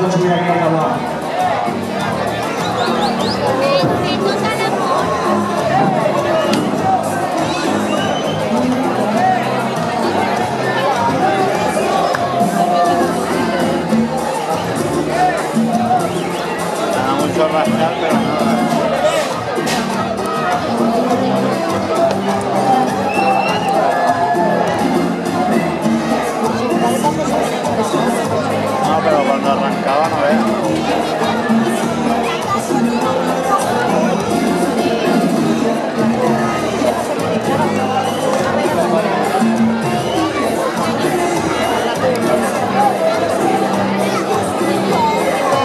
pueden subir aquí al tablado. Da mucho rascar, pero nada. No, pero cuando arrancaba no veas.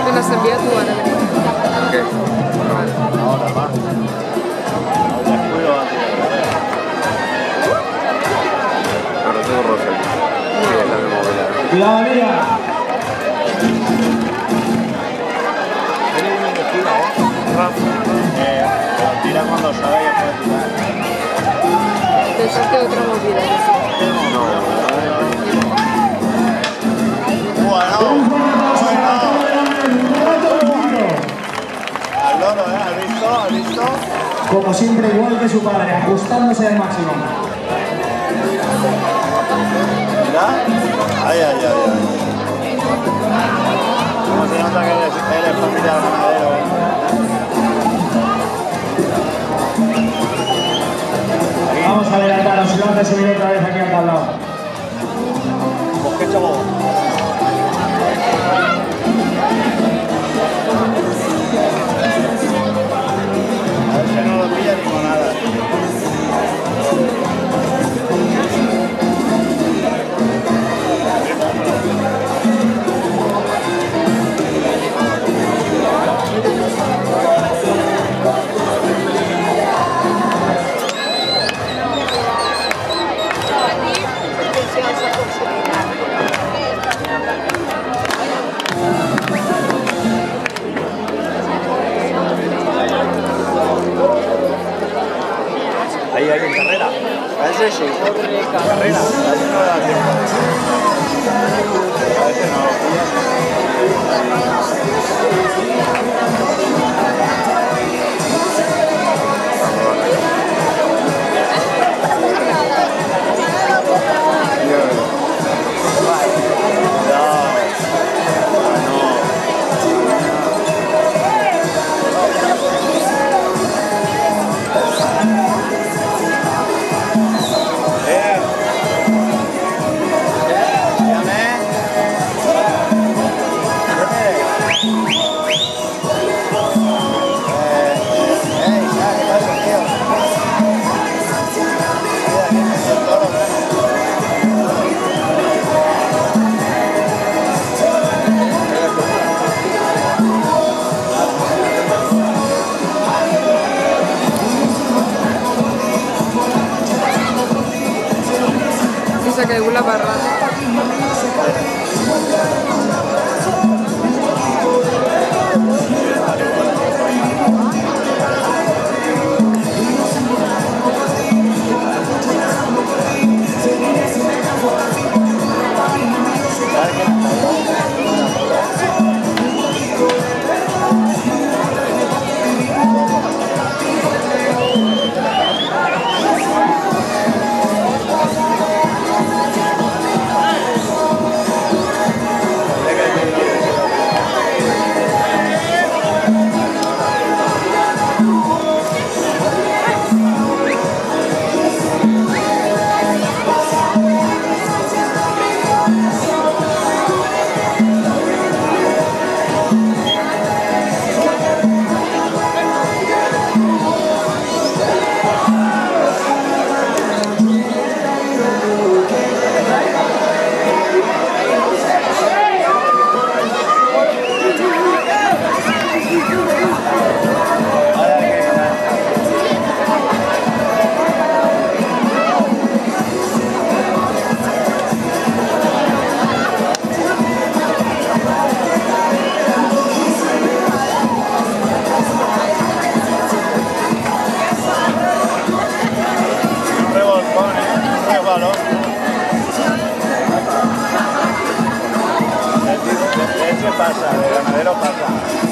Me las envía tú, Ana. ¿Qué? Ahora va. No descuido antes. Ahora tengo rosa aquí. Sí, es la de movilidad. Cuidado, mira. Lo tira cuando sabe que puede tirar. Pensás que otra movida. Bueno. Al loro, ¿has visto? Como siempre, igual que su padre, ajustándose al máximo. Mira. Ay. Como se nota que eres familia de ganadero. Vamos a adelantar, os lo hace subir otra vez aquí al tablado. Pues qué chavo. A ver si no lo pilla ni con nada. Ahí, en carrera. ¿Es eso? Carrera. A ver si no le da tiempo. A ver si no lo pilla. Se caigut la barra. pasa, de ganadero pasa.